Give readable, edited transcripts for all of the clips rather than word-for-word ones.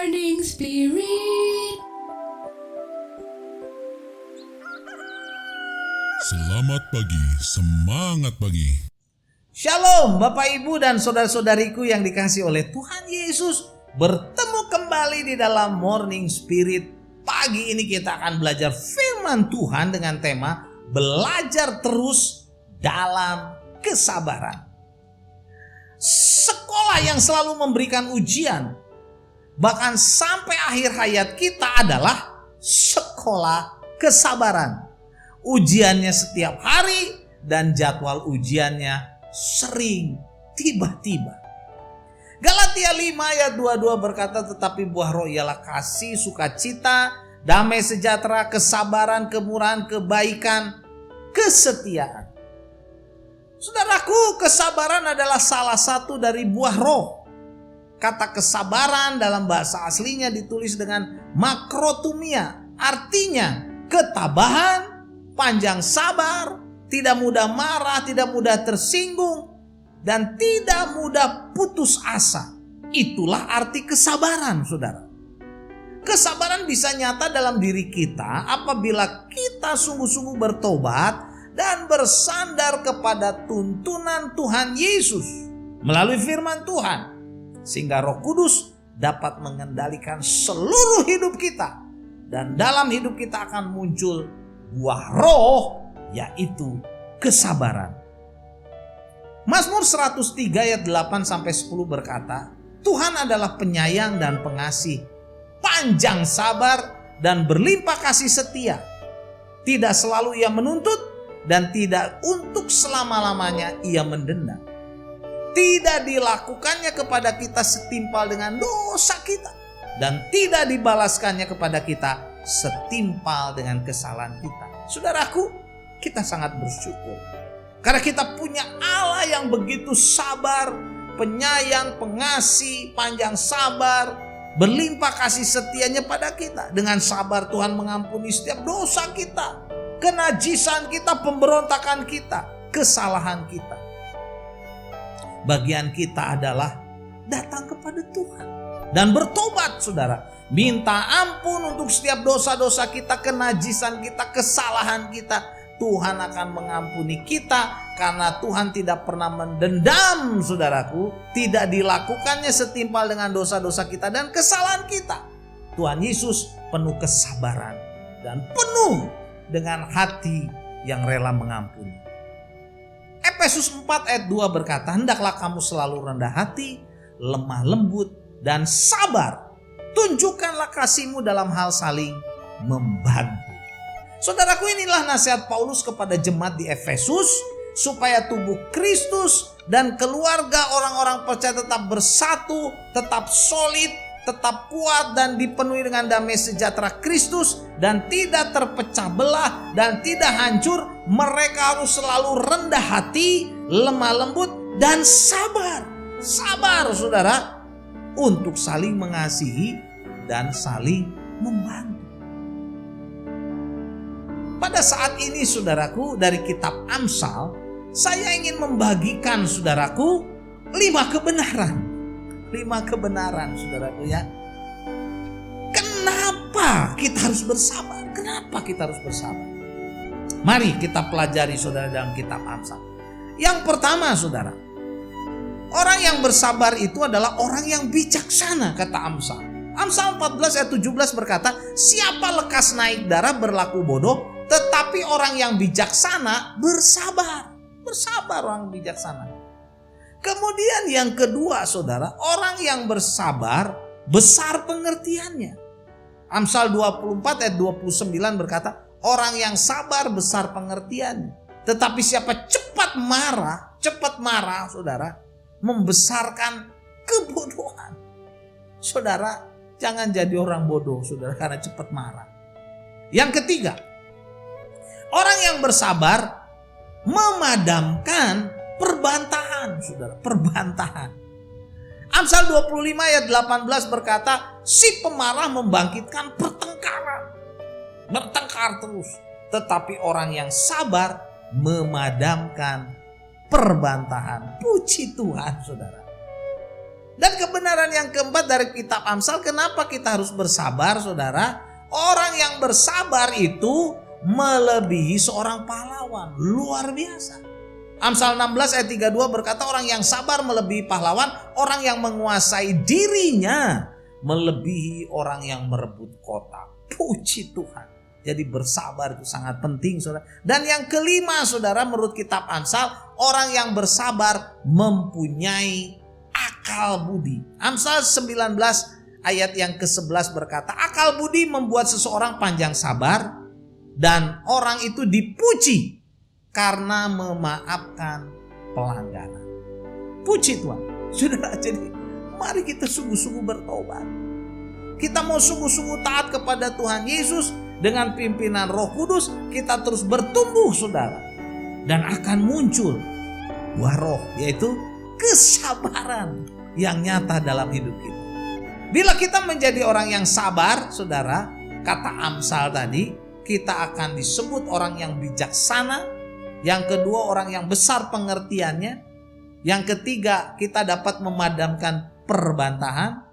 Morning Spirit. Selamat pagi, semangat pagi. Shalom Bapak Ibu dan saudara-saudariku yang dikasihi oleh Tuhan Yesus. Bertemu kembali di dalam Morning Spirit. Pagi ini kita akan belajar firman Tuhan dengan tema belajar terus dalam kesabaran. Sekolah yang selalu memberikan ujian, bahkan sampai akhir hayat kita adalah sekolah kesabaran. Ujiannya setiap hari dan jadwal ujiannya sering tiba-tiba. Galatia 5 ayat 22 berkata, tetapi buah roh ialah kasih, sukacita, damai sejahtera, kesabaran, kemurahan, kebaikan, kesetiaan. Saudaraku, kesabaran adalah salah satu dari buah roh. Kata kesabaran dalam bahasa aslinya ditulis dengan makrotumia, artinya ketabahan, panjang sabar, tidak mudah marah, tidak mudah tersinggung, dan tidak mudah putus asa. Itulah arti kesabaran, saudara. Kesabaran bisa nyata dalam diri kita apabila kita sungguh-sungguh bertobat dan bersandar kepada tuntunan Tuhan Yesus melalui firman Tuhan, sehingga Roh Kudus dapat mengendalikan seluruh hidup kita, dan dalam hidup kita akan muncul buah roh, yaitu kesabaran. Mazmur 103 ayat 8-10 berkata, Tuhan adalah penyayang dan pengasih, panjang sabar dan berlimpah kasih setia. Tidak selalu ia menuntut dan tidak untuk selama-lamanya ia mendenda. Tidak dilakukannya kepada kita setimpal dengan dosa kita, dan tidak dibalaskannya kepada kita setimpal dengan kesalahan kita. Saudaraku, kita sangat bersyukur karena kita punya Allah yang begitu sabar, penyayang, pengasih, panjang sabar, berlimpah kasih setianya pada kita. Dengan sabar Tuhan mengampuni setiap dosa kita, kenajisan kita, pemberontakan kita, kesalahan kita. Bagian kita adalah datang kepada Tuhan dan bertobat, saudara. Minta ampun untuk setiap dosa-dosa kita, kenajisan kita, kesalahan kita. Tuhan akan mengampuni kita karena Tuhan tidak pernah mendendam, saudaraku. Tidak dilakukannya setimpal dengan dosa-dosa kita dan kesalahan kita. Tuhan Yesus penuh kesabaran dan penuh dengan hati yang rela mengampuni. Efesus 4 ayat 2 berkata, hendaklah kamu selalu rendah hati, lemah lembut, dan sabar. Tunjukkanlah kasihmu dalam hal saling membantu. Saudaraku, inilah nasihat Paulus kepada jemaat di Efesus, supaya tubuh Kristus dan keluarga orang-orang percaya tetap bersatu, tetap solid, tetap kuat, dan dipenuhi dengan damai sejahtera Kristus, dan tidak terpecah belah dan tidak hancur. Mereka harus selalu rendah hati, lemah lembut, dan sabar. Sabar, saudara, untuk saling mengasihi dan saling membantu. Pada saat ini, saudaraku, dari kitab Amsal, saya ingin membagikan, saudaraku, 5 kebenaran. 5 kebenaran, saudaraku, ya. Kenapa kita harus bersabar? Kenapa kita harus bersabar? Mari kita pelajari, saudara, dalam kitab Amsal. Yang pertama, saudara, orang yang bersabar itu adalah orang yang bijaksana, kata Amsal. Amsal 14 ayat 17 berkata, siapa lekas naik darah berlaku bodoh, tetapi orang yang bijaksana bersabar. Bersabar orang bijaksana. Kemudian yang kedua, saudara, orang yang bersabar besar pengertiannya. Amsal 24 ayat 29 berkata, orang yang sabar besar pengertiannya. Tetapi siapa cepat marah, saudara, membesarkan kebodohan. Saudara, jangan jadi orang bodoh, saudara, karena cepat marah. Yang ketiga, orang yang bersabar memadamkan perbantahan, saudara, perbantahan. Amsal 25 ayat 18 berkata, si pemarah membangkitkan pertengkaran. Bertengkar terus. Tetapi orang yang sabar memadamkan perbantahan. Puji Tuhan, saudara. Dan kebenaran yang keempat dari kitab Amsal, kenapa kita harus bersabar, saudara? Orang yang bersabar itu melebihi seorang pahlawan. Luar biasa. Amsal 16 ayat 32 berkata, orang yang sabar melebihi pahlawan, orang yang menguasai dirinya melebihi orang yang merebut kota. Puji Tuhan. Jadi bersabar itu sangat penting, saudara. Dan yang kelima, saudara, menurut kitab Amsal, orang yang bersabar mempunyai akal budi. Amsal 19 ayat yang ke-11 berkata, akal budi membuat seseorang panjang sabar dan orang itu dipuji karena memaafkan pelanggaran. Puji Tuhan. Saudara, jadi mari kita sungguh-sungguh bertobat. Kita mau sungguh-sungguh taat kepada Tuhan Yesus dengan pimpinan Roh Kudus, kita terus bertumbuh, saudara. Dan akan muncul buah roh, yaitu kesabaran yang nyata dalam hidup kita. Bila kita menjadi orang yang sabar, saudara, kata Amsal tadi, kita akan disebut orang yang bijaksana. Yang kedua, orang yang besar pengertiannya. Yang ketiga, kita dapat memadamkan perbantahan.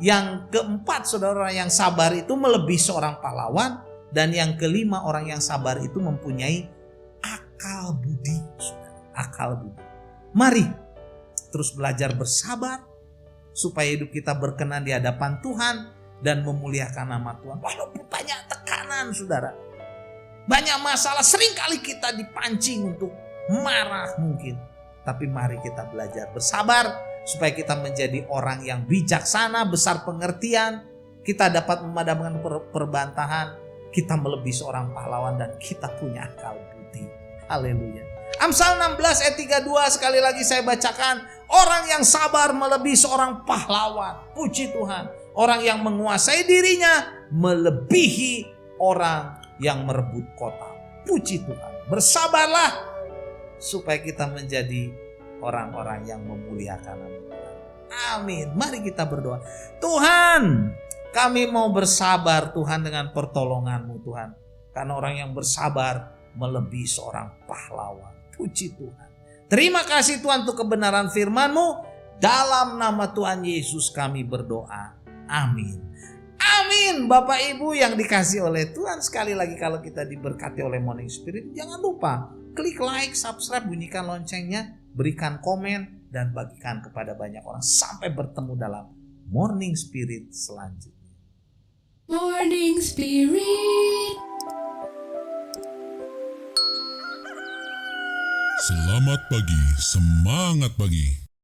Yang keempat, saudara, orang yang sabar itu melebihi seorang pahlawan. Dan yang kelima, orang yang sabar itu mempunyai akal budi. Akal budi. Mari terus belajar bersabar supaya hidup kita berkenan di hadapan Tuhan dan memuliakan nama Tuhan. Walaupun banyak tekanan, saudara, banyak masalah, seringkali kita dipancing untuk marah mungkin. Tapi mari kita belajar bersabar supaya kita menjadi orang yang bijaksana, besar pengertian. Kita dapat memadamkan perbantahan, kita melebihi seorang pahlawan dan kita punya akal budi. Haleluya. Amsal 16 ayat 32 sekali lagi saya bacakan. Orang yang sabar melebihi seorang pahlawan. Puji Tuhan. Orang yang menguasai dirinya melebihi orang yang merebut kota. Puji Tuhan. Bersabarlah supaya kita menjadi orang-orang yang memuliakan nama Tuhan. Amin. Mari kita berdoa. Tuhan, kami mau bersabar Tuhan dengan pertolongan-Mu Tuhan. Karena orang yang bersabar melebihi seorang pahlawan. Puji Tuhan. Terima kasih Tuhan untuk kebenaran firman-Mu. Dalam nama Tuhan Yesus kami berdoa. Amin. Amin. Bapak Ibu yang dikasih oleh Tuhan, sekali lagi kalau kita diberkati oleh Morning Spirit, jangan lupa klik like, subscribe, bunyikan loncengnya, berikan komen, dan bagikan kepada banyak orang. Sampai bertemu dalam Morning Spirit selanjutnya. Morning Spirit. Selamat pagi, semangat pagi.